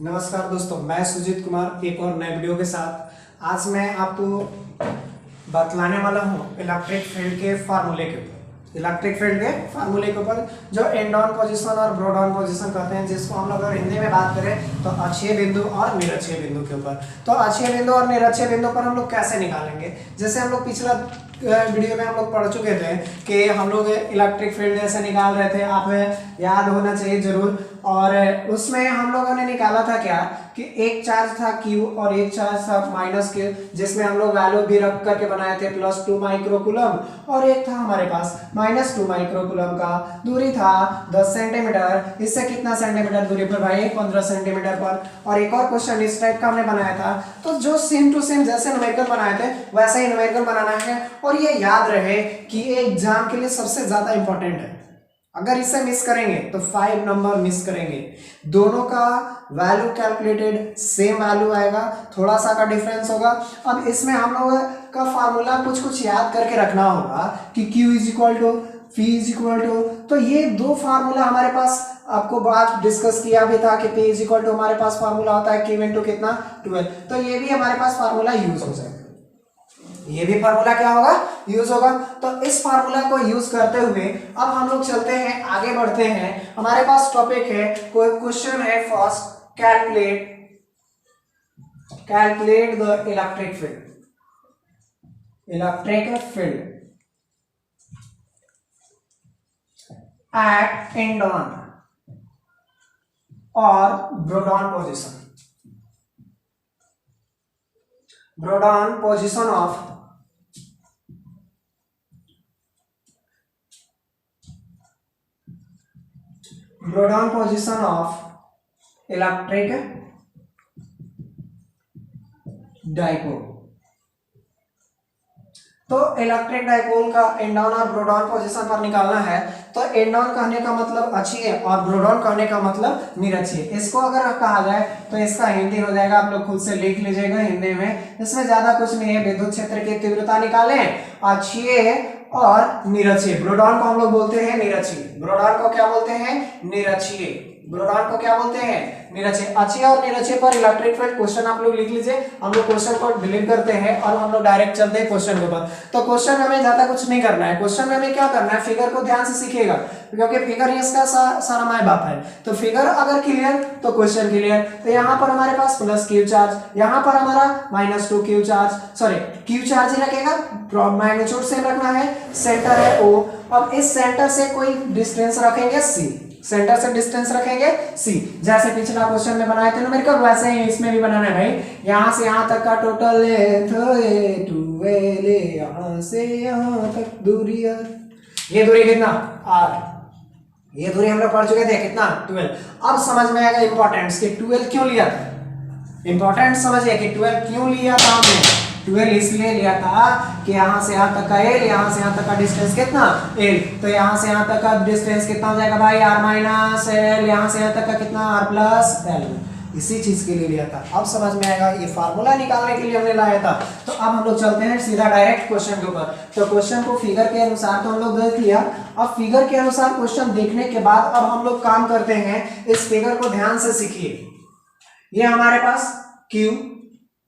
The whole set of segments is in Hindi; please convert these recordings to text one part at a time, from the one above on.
नमस्कार दोस्तों, मैं सुजीत कुमार एक और नए वीडियो के साथ आज मैं आपको बतलाने वाला हूँ इलेक्ट्रिक फील्ड के फार्मूले के ऊपर। इलेक्ट्रिक फील्ड के फार्मूले के ऊपर जो एंड ऑन पोजीशन और ब्रॉड ऑन पोजीशन कहते हैं, जिसको हम लोग अगर हिंदी में बात करें तो अक्षीय बिंदु और निरक्षीय बिंदु के ऊपर। तो अक्षीय बिंदु और निरक्षीय बिंदु पर हम लोग कैसे निकालेंगे, जैसे हम लोग पिछला वीडियो में हम लोग पढ़ चुके थे कि हम लोग इलेक्ट्रिक फील्ड जैसे निकाल रहे थे, आप याद होना चाहिए जरूर। और उसमें हम लोगों ने निकाला था क्या कि एक चार्ज था Q और एक चार्ज था -Q, जिसमें हम लोग वैल्यू भी रख करके बनाए थे +2 माइक्रोकूलम, और एक था हमारे पास -2 माइक्रोकूलम का। दूरी था 10 सेंटीमीटर। इससे कितना सेंटीमीटर दूरी पर भाई? 15 सेंटीमीटर पर। और एक और क्वेश्चन इस टाइप का हमने बनाया था, तो जो सेम टू सेम जैसे न्यूमेरिकल बनाए थे वैसे ही न्यूमेरिकल बनाना है। और ये याद रहे कि ये एग्जाम के लिए सबसे ज्यादा इंपॉर्टेंट है। अगर इसे मिस करेंगे तो 5 नंबर मिस करेंगे। दोनों का वैल्यू कैलकुलेटेड सेम वैल्यू आएगा, थोड़ा सा का डिफरेंस होगा। अब इसमें हम लोग का फार्मूला कुछ याद करके रखना होगा कि Q = P = तो ये दो फार्मूला हमारे पास आपको बात डिस्कस किया भी था कि P = हमारे पास फार्मूला होता है Q × कितना 12। तो ये भी हमारे पास फार्मूला यूज हो जाएगा, ये भी फार्मूला क्या होगा? यूज होगा। तो इस फार्मूला को यूज करते हुए अब हम लोग चलते हैं, आगे बढ़ते हैं। हमारे पास टॉपिक है, कोई क्वेश्चन है first, calculate the electric field at end on और broad position of electric dipole. तो इलेक्ट्रिक डाइपोल का एंड ऑन और ब्रॉड ऑन पोजीशन पर निकालना है। तो एंड ऑन कहने का मतलब अक्षीय और ब्रॉड ऑन कहने का मतलब निरक्षीय। इसको अगर कहा जाए तो इसका हिंदी हो जाएगा, आप लोग खुद से लिख लीजिएगा हिंदी में। इसमें ज्यादा कुछ नहीं है, विद्युत क्षेत्र की तीव्रता निकालें, अक्षीय और निरक्षीय। ब्रॉड ऑन को हम लोग बोलते हैं निरक्षीय, ब्रॉड ऑन को क्या बोलते हैं? निरक्षीय। ब्रॉड ऑन को क्या बोलते हैं? निरक्षीय। अक्षीय और निरक्षीय पर इलेक्ट्रिक फील्ड क्वेश्चन आप लोग लिख लीजिए। हम लोग क्वेश्चन को डिलीट करते हैं और हम लोग डायरेक्ट चलते हैं क्वेश्चन के ऊपर। तो क्वेश्चन में हमें ज्यादा कुछ नहीं करना है। क्वेश्चन में हमें क्या करना है? फिगर को ध्यान से सीखिएगा, क्योंकि फिगर इसका सारा माय बाप है। तो फिगर अगर क्लियर तो क्वेश्चन क्लियर। तो यहाँ पर हमारे पास +Q चार्ज, यहाँ पर हमारा -2 Q charge, sorry Q charge ही रखेगा, मैग्नीट्यूड सेम रखना है, सेंटर है O। अब इस सेंटर से कोई डिस्टेंस रखेंगे C, सेंटर से डिस्टेंस रखेंगे C। जैसे पिछला क्वेश्चन में बनाए थे न्यूमेरिकल, वैसे ही इसमें भी बनाना है भाई। यहाँ से यहाँ तक का टोटल लेंथ 12, यहाँ से यहाँ तक दूरी है, ये दूरी कितना? R। ये दूरी हम लोग पढ़ चुके थे, कितना? 12। अब समझ में आएगा इंपॉर्टेंस कि 12 क्यों लिया था। इंपॉर्टेंट समझिए कि 12 क्यों लिया था हमने। 12 इसलिए लिया था कि यहाँ से यहाँ तक का L, यहाँ से यहाँ तक का डिस्टेंस कितना? L। तो यहाँ से यहाँ तक का डिस्टेंस कितना हो जाएगा भाई? R-L। यहाँ से यहाँ तक का कितना? R+L। इसी चीज के लिए लिया था। अब समझ में आएगा, ये फार्मूला निकालने के लिए हमने लाया था। तो अब हम लोग चलते हैं सीधा डायरेक्ट क्वेश्चन के ऊपर। तो क्वेश्चन को फिगर के अनुसार तो हम लोग देख लिया। अब फिगर के अनुसार क्वेश्चन देखने के बाद अब हम लोग काम करते हैं, इस फिगर को ध्यान से सीखिए। ये हमारे पास Q,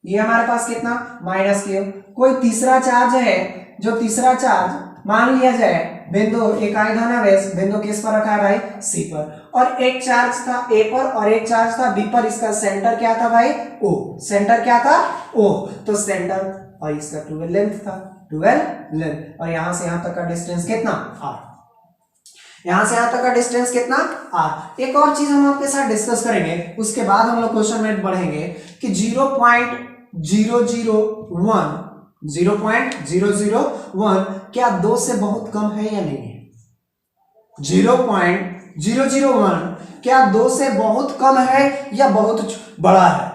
ये हमारे पास कितना? -Q। कोई तीसरा चार्ज है, जो तीसरा चार्ज मान लिया जाए बिंदु इकाई धनावेश बिंदु किस पर रखा है भाई? C पर। और एक चार्ज था A पर और एक चार्ज था B पर। इसका सेंटर क्या था भाई? O। सेंटर क्या था? O। तो सेंटर और इसका 12 लेंथ था, 12 लेंथ। और यहां से यहां तक का डिस्टेंस कितना? R। यहां से यहां तक का डिस्टेंस कितना? R। एक और चीज हम आपके साथ डिस्कस करेंगे, उसके बाद हम लोग क्वेश्चन में बढ़ेंगे कि 0.001 क्या 2 से बहुत कम है या नहीं है? 0.001 क्या 2 से बहुत कम है या बहुत बड़ा है?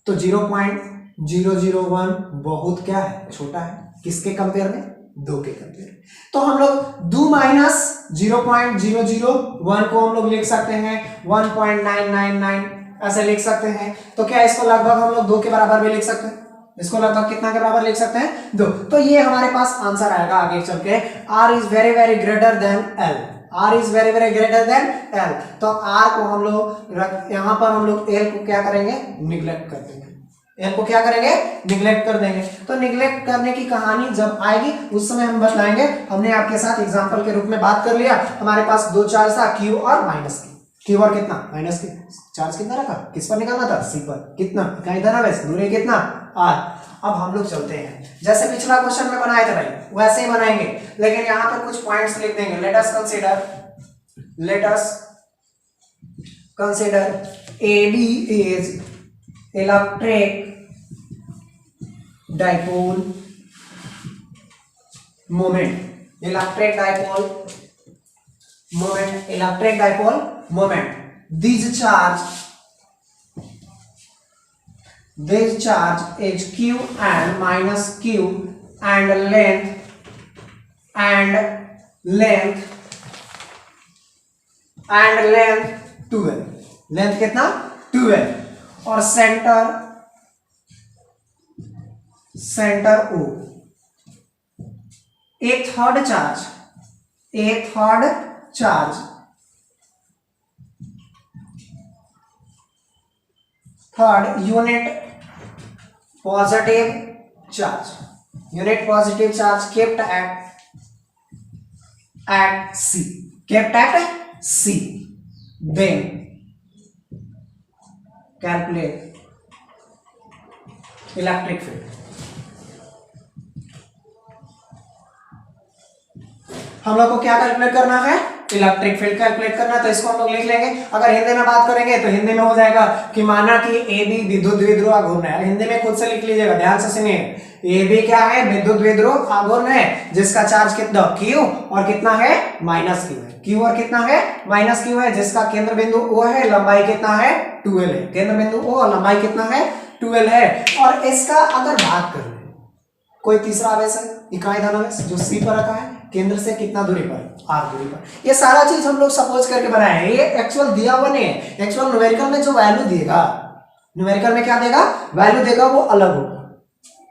तो 0.001 बहुत क्या है? छोटा है। किसके कंपेयर में? 2 के कंपेयर। तो हम लोग 2 - 0.001 को हम लोग लिख सकते हैं 1.999, ऐसे लिख सकते हैं। तो क्या इसको लगभग हम लोग 2 के बराबर भी लिख सकते हैं? इसको लगभग कितना के बराबर लिख सकते हैं? 2। तो ये हमारे पास आंसर आएगा आगे चल के। R is very very greater than L। R is very very greater than L, तो R को हम लोग यहाँ पर हम लोग L को क्या करेंगे, निग्लेक्ट कर देंगे, L को क्या करेंगे, निग्लेक्ट कर देंगे। तो निग्लेक्ट करने की कहानी जब आएगी उस समय हम बतलाएंगे। हमने आपके साथ एग्जांपल के रूप में बात कर लिया, हमारे पास दो चार्ज था, Q और माइनस Q और कितना माइनस Q, चार्ज कितना रखा, किस पर निकालना था, C पर, कितना इकाई धनावेश, दूरी कितना R। अब हम लोग चलते हैं, जैसे पिछला क्वेश्चन में बनाए थे भाई वैसे ही बनाएंगे, लेकिन यहाँ पर कुछ पॉइंट्स लिख देंगे। Let us consider AB is electric dipole moment, electric dipole moment. This charge is Q and minus Q and length 12, length कितना 12, और centre O। A third charge third unit positive charge kept at C, then calculate electric field। हम लोग को क्या कैलकुलेट करना है, इलेक्ट्रिक फील्ड कैलकुलेट करना। तो इसको हम लोग लिख लेंगे, अगर हिंदी में बात करेंगे तो हिंदी में हो जाएगा कि माना कि AB विद्युत द्विध्रुव आघूर्ण है, हिंदी में खुद से लिख लीजिएगा, ध्यान से सुनिए। AB क्या है, विद्युत द्विध्रुव आघूर्ण है, जिसका चार्ज कितना Q और कितना है माइनस Q है, Q और कितना है माइनस Q है, जिसका केंद्र बिंदु O है, लंबाई कितना है 12 है, केंद्र बिंदु O और लंबाई कितना है 12 है। और इसका अगर बात करें कोई तीसरा आवेश है, इकाई धनावेश, जो C पर रखा है, केंद्र से कितना दूरी पर, R दूरी पर। ये सारा चीज हम लोग सपोज करके बनाए हैं, ये एक्चुअल दिया हुआ नहीं है, एक्चुअल न्यूमेरिकल में जो वैल्यू देगा, न्यूमेरिकल में क्या देगा, वैल्यू देगा वो अलग होगा,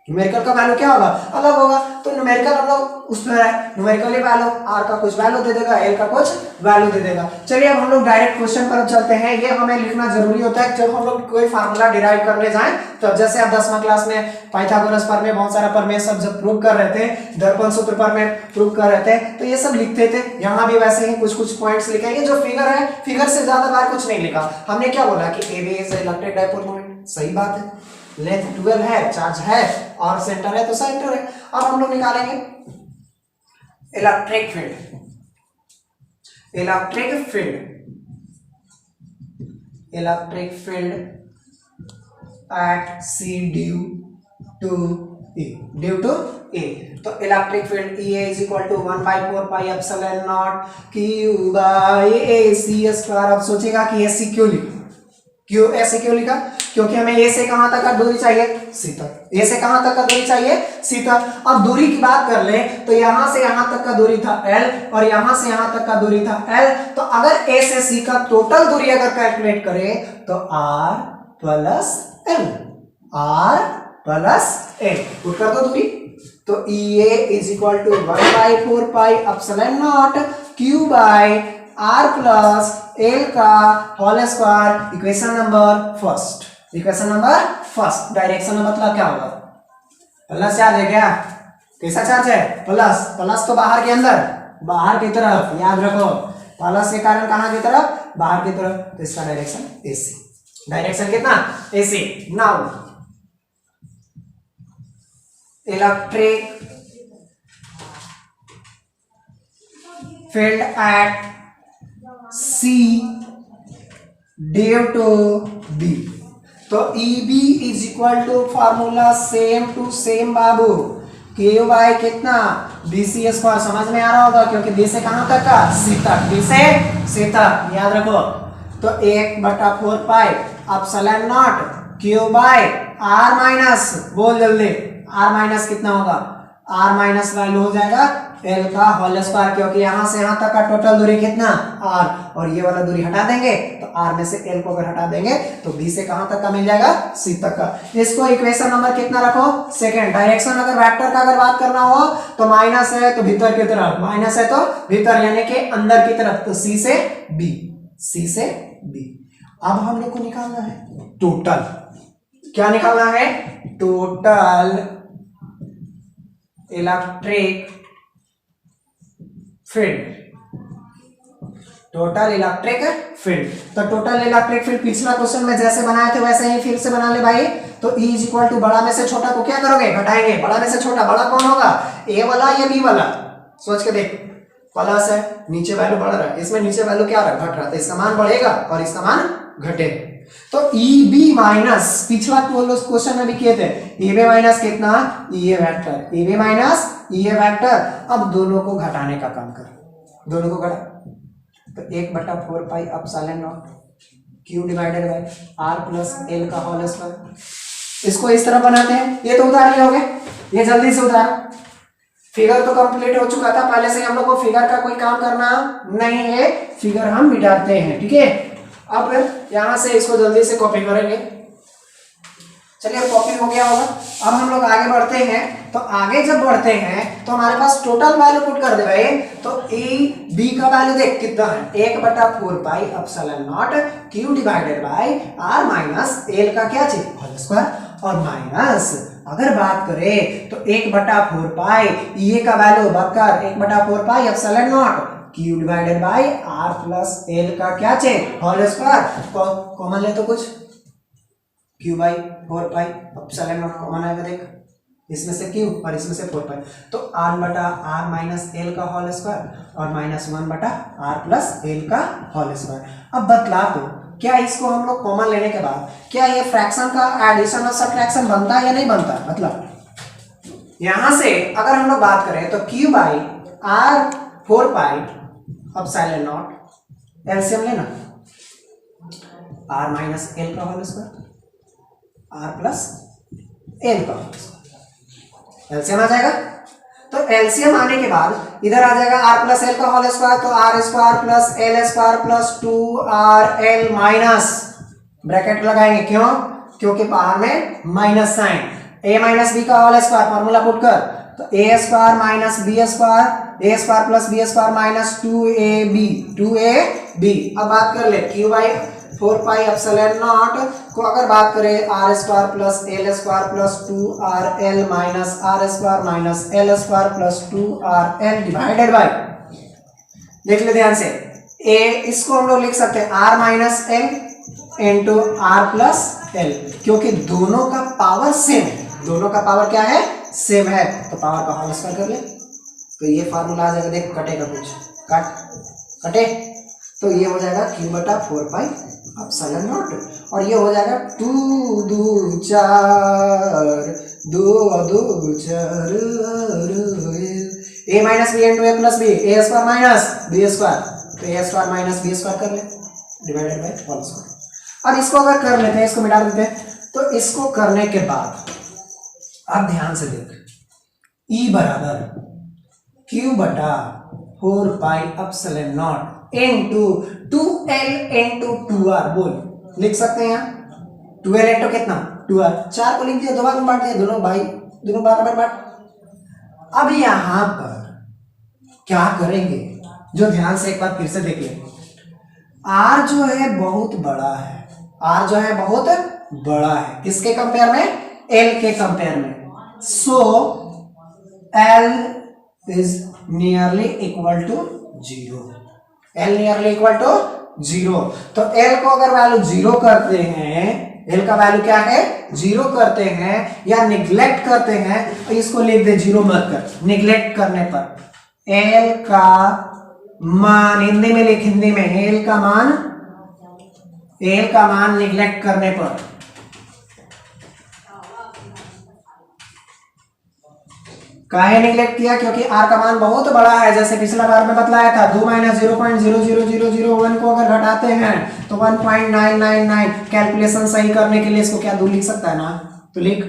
न्यूमेरिकल का वैल्यू क्या होगा, अलग होगा। तो न्यूमेरिकल हम लोग उसमें है, न्यूमेरिकली वैल्यू R का कुछ वैल्यू दे देगा, L का कुछ वैल्यू दे देगा। चलिए अब हम लोग डायरेक्ट क्वेश्चन पर चलते हैं। ये हमें लिखना जरूरी होता है जब हम लोग कोई फार्मूला डिराइव करने जाएं, तो जैसे आप 10वीं क्लास में पाइथागोरस प्रमेय, बहुत सारा प्रमेय सब जब प्रूव कर रहे थे, दर्पण सूत्र पर में प्रूव कर रहे थे, तो ये सब लिखते थे। यहाँ भी वैसे ही कुछ पॉइंट्स लिखे, ये जो फिगर है, फिगर से ज्यादा बार कुछ नहीं लिखा। हमने क्या बोला कि AB is electric dipole moment, सही बात है, लेंथ 12 है, चार्ज है और सेंटर है, तो सेंटर है। अब हम लोग निकालेंगे electric field at C due to A। तो electric field E is equal to 1/4 pi epsilon nought Q by A C square. अब सोचेगा कि ऐसी क्यों लिखा, क्यों ऐसे क्यों लिखा, क्योंकि हमें ए से कहां तक का दूरी चाहिए, सी तक। ए से कहां तक का दूरी चाहिए, सी तक। अब दूरी की बात कर ले तो यहां से यहां तक का दूरी था L और यहां से यहां तक का दूरी था L। तो अगर ए से सी का टोटल दूरी अगर कैलकुलेट करें तो R प्लस L पुट कर दो दूरी। तो EA is equal to 1/4 pi epsilon nought Q by R plus L का whole square. Equation number first. Direction में मतलब क्या होगा, प्लस चार्ज है क्या, कैसा चार्ज है, प्लस तो बाहर के अंदर, बाहर की तरफ, याद रखो प्लस के कारण कहां की तरफ, बाहर की तरफ। तो इसका डायरेक्शन AC, डायरेक्शन कितना AC। Now electric field at C due to B। तो EB is equal to formula same to same बाबू, Q बाय कितना BC स्क्वायर। समझ में आ रहा होगा, क्योंकि B से कहां तक का, C तक, B से C तक, याद रखो। तो 1/4 pi epsilon nought Q by R minus, बोल जल्दी, R माइनस कितना होगा, r माइनस वैल्यू हो जाएगा l का होल स्क्वायर, क्योंकि यहां से यहां तक का टोटल दूरी कितना r, और ये वाला दूरी हटा देंगे तो r में से l को अगर हटा देंगे तो b से कहां तक का मिल जाएगा, c तक का। इसको इक्वेशन नंबर कितना रखो, सेकंड। डायरेक्शन अगर वेक्टर का अगर बात करना हो तो माइनस है तो भीतर की तरफ, माइनस है तो भीतर यानी कि अंदर की तरफ, तो c से b, c से b। अब हम लोग को निकालना है टोटल, क्या निकालना है, total electric field, total electric field. तो टोटल इलेक्ट्रिक फील्ड पिछला क्वेश्चन में जैसे बनाए थे वैसे ही फिर से बना ले भाई। तो E इज इक्वल टू बड़ा में से छोटा को क्या करोगे, घटाएंगे। बड़ा में से छोटा, बड़ा कौन होगा, ए वाला या बी वाला, सोच के देख। प्लस है, नीचे वैल्यू बढ़ रहा है, इसमें नीचे वैल्यू क्या रहा, घट रहा है, तो इसका मान बढ़ेगा और इसका मान घटेगा। तो ई बी माइनस, पिछला क्वेश्चन में भी किए थे, ई बी माइनस कितना, ई ए वेक्टर, ई बी माइनस ई ए वेक्टर। अब दोनों को घटाने का काम कर, दोनों को घटा, तो 1/4 pi epsilon nought Q divided by R plus L का होल स्क्वायर। इसको इस तरह बनाते हैं, ये तो उतार लियोगे, ये जल्दी से उतार। फिगर तो कंप्लीट हो चुका था, पहले से हम लोग को फिगर का कोई काम करना नहीं है, फिगर हम मिटाते हैं, ठीक है। अब यहां से इसको जल्दी से कॉपी करेंगे। चलिए कॉपी हो गया होगा। अब हम लोग आगे बढ़ते हैं, तो आगे जब बढ़ते हैं तो हमारे पास टोटल वैल्यू पुट कर दे भाई। तो ए बी का वैल्यू देख कितना है, 1/4 pi epsilon nought Q divided by R minus L का क्या चाहिए, होल स्क्वायर, और माइनस अगर बात करें तो 1/4 पाई ये का वैल्यू बकर 1/4 pi epsilon nought Q divided by R plus L का क्या चाहिए, होल स्क्वायर। कॉमन ले तो कुछ, Q by 4 pi epsilon nought common आएगा, देख इसमें से क्यू और इसमें से 4 पाई, तो r/r माइनस एल का होल स्क्वायर और -1/r प्लस एल का होल स्क्वायर। अब बतला तो क्या इसको हम लोग कॉमन लेने के बाद क्या ये फ्रैक्शन का एडिशन और सब्ट्रैक्शन बनता है या नहीं बनता। मतलब यहां से अगर हम लोग बात करें तो Q by R 4 pi epsilon nought, LCM लेना, r माइनस एल का whole square r plus L का होल स्क्वायर, एलसीएम आ जाएगा। तो एलसीएम आने के बाद इधर आ जाएगा r प्लस एल का होल स्क्वायर, तो r square plus L square plus 2rl minus bracket लगाएंगे, क्यों, क्योंकि बाहर में minus sign, a minus B का होल स्क्वायर फॉर्मूला पुट कर, तो a square minus B square, a square plus B square minus 2ab। अब बात कर ले q बाई 4 पाई एप्सिलॉन नॉट को अगर बात करें r square plus L square plus 2rl minus r square minus L square plus 2rl divided by, देख ले ध्यान से, a इसको हम लोग लिख सकते हैं r minus L into R plus L, क्योंकि दोनों का पावर सेम है, दोनों का पावर क्या है, सेम है, तो पावर का होल स्क्वायर कर ले, तो ये फार्मूला आ जाएगा, देख कटेगा कुछ, कटे, तो ये हो जाएगा q/4 पाई एप्सिलॉन नॉट, और ये हो जाएगा 2 2 4 2 4 a minus B into A plus B, A square minus B square, तो A square minus B square कर ले डिवाइडेड बाय होल स्क्वायर। अब इसको अगर कर लेते हैं, इसको मिटा देते हैं, तो इसको करने के बाद अब ध्यान से देख, E बराबर q/4 pi epsilon not into 2l into 2r, बोल लिख सकते हैं यहाँ 2l इंटू कितना 2r, 4 को लिख दिया, 2 बार में बांट दिया, दोनों भाई दोनों बराबर बांट। अब यहां पर क्या करेंगे, जो ध्यान से एक बार फिर से देख ले, r जो है बहुत बड़ा है, r जो है बहुत बड़ा है, किसके कंपेयर में, l के कंपेयर में, so l is nearly equal to 0, l nearly equal to 0। तो l को अगर वैल्यू 0 करते हैं, l का वैल्यू क्या है 0 करते हैं या निग्लेक्ट करते हैं, तो इसको लिख दे 0 मत कर, निग्लेक्ट करने पर l का मान, हिंदी में लिख, हिंदी में l का मान निग्लेक्ट करने पर काहे निग्लेक्ट किया, क्योंकि r का मान बहुत बड़ा है, जैसे पिछला बार में बतलाया था 2 माइनस 0.00001 को अगर घटाते हैं तो 1.999, कैलकुलेशन सही करने के लिए इसको क्या 2 लिख सकता है ना, तो लिख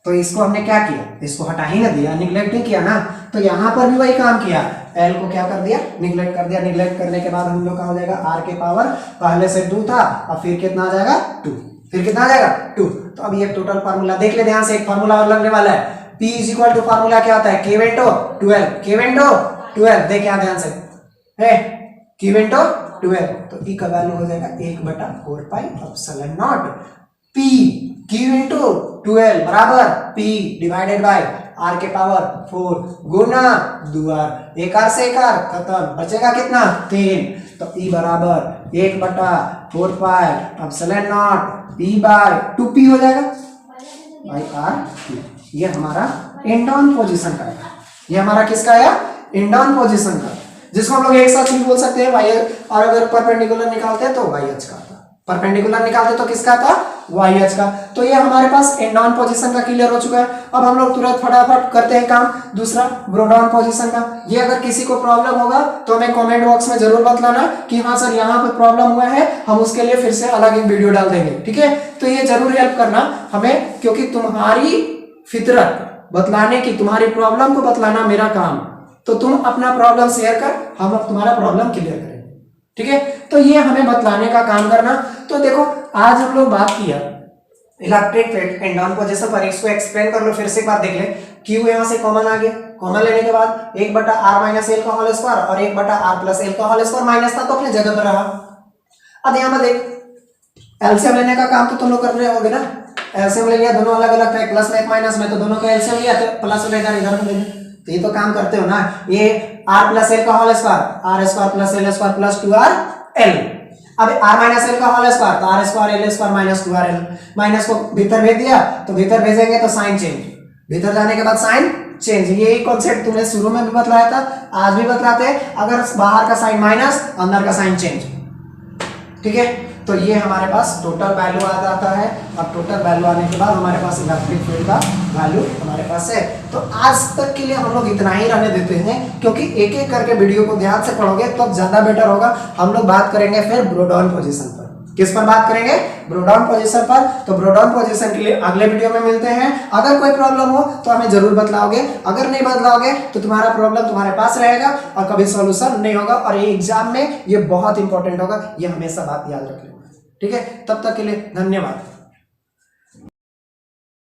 तो इसको हमने क्या किया, इसको हटा ही ना दिया, निगलेक्ट नहीं किया ना। तो यहाँ पर भी वही काम किया, एल को क्या कर दिया, निगलेक्ट कर दिया। निगलेक्ट करने के बाद हम लोग का हो जाएगा आर के पावर पहले से 2 था, अब फिर कितना आ जाएगा 2, फिर कितना आ जाएगा 2। तो अब ये टोटल फार्मूला देख ले ध्यान से, एक फार्मूला और लगने वाला है। P is equal to formula क्या होता है, Q इंटू 12, Q इंटू 12। देख यहाँ ध्यान से है, Q इंटू 12। तो E का वैल्यू हो जाएगा 1/4 pi epsilon naught P Q into 12 बराबर P डिवाइडेड बाय R के पावर 4 गुना 2R, एक R से एक R खत्म, बचेगा कितना 3। तो E बराबर 1/4 pi epsilon naught P by 2P हो जाएगा बाई R। ये हमारा एंड ऑन पोजीशन का है, ये हमारा किसका है, एंड ऑन पोजीशन का, जिसको हम लोग एक साथ भी बोल सकते हैं वाई, और अगर परपेंडिकुलर निकालते हैं तो वाई एच का था, परपेंडिकुलर निकालते तो किसका था, वाई एच का। तो ये हमारे पास एंड ऑन पोजीशन का क्लियर हो चुका है। अब हम लोग तुरंत फटाफट करते हैं काम दूसरा ब्रो डाउन पोजीशन का। ये अगर किसी को प्रॉब्लम होगा तो हमें कमेंट बॉक्स में जरूर बतलाना कि हाँ सर यहाँ पे प्रॉब्लम हुआ है, हम उसके लिए फिर से अलग एक वीडियो डाल देंगे, ठीक है। तो ये जरूर हेल्प करना हमें, क्योंकि तुम्हारी फितरत बतलाने की, तुम्हारी प्रॉब्लम को बतलाना मेरा काम, तो तुम अपना प्रॉब्लम शेयर कर, हम तुम्हारा प्रॉब्लम क्लियर करेंगे, ठीक है। तो ये हमें बतलाने का काम करना। तो देखो आज हम लोग बात किया electric field and on position पर, इसको एक्सप्लेन कर लो फिर से एक बार देख ले। क्यू यहाँ से कॉमन आ गया, कॉमन लेने के बाद 1/r माइनस एल का होल स्क्वायर और 1/r प्लस एल का होल स्क्वायर माइनस था तो अपने जगह पर रहा। अब यहाँ पर देख एलसीएम लेने का काम तो तुम लोग कर रहे होगे ना, एलसीएम ले लिया, दोनों अलग अलग था, प्लस में एक माइनस में, तो दोनों का एलसीएम लिया तो प्लस में इधर इधर में, तो ये तो काम करते हो ना। ये r प्लस एल का whole square, r square plus L square plus 2rl। अब r माइनस एल का होल स्क्वायर तो r square L square minus 2rl, minus को भीतर भेज दिया तो भीतर भेजेंगे तो साइन चेंज, भीतर जाने के बाद साइन चेंज। यही कॉन्सेप्ट तुमने शुरू में भी बतलाया था, आज भी बतलाते हैं, अगर बाहर का साइन माइनस अंदर का साइन चेंज, ठीक है। तो ये हमारे पास टोटल वैल्यू आ जाता है। अब टोटल वैल्यू आने के बाद हमारे पास इलेक्ट्रिक फील्ड का वैल्यू हमारे पास है। तो आज तक के लिए हम लोग इतना ही रहने देते हैं, क्योंकि एक एक करके वीडियो को ध्यान से पढ़ोगे तो ज्यादा बेटर होगा। हम लोग बात करेंगे फिर ब्रो डाउन पोजीशन पर। किस पर बात करेंगे, ब्रो डाउन पोजीशन पर। तो ब्रो डाउन पोजीशन के लिए अगले वीडियो में मिलते हैं। अगर कोई प्रॉब्लम हो तो हमें जरूर बतलाओगे, अगर नहीं बतलाओगे तो तुम्हारा प्रॉब्लम तुम्हारे पास रहेगा और कभी सॉल्यूशन नहीं होगा, और ये एग्जाम में ये बहुत इंपॉर्टेंट होगा, ये हमेशा बात याद रख लेना, ठीक है। तब तक के लिए धन्यवाद।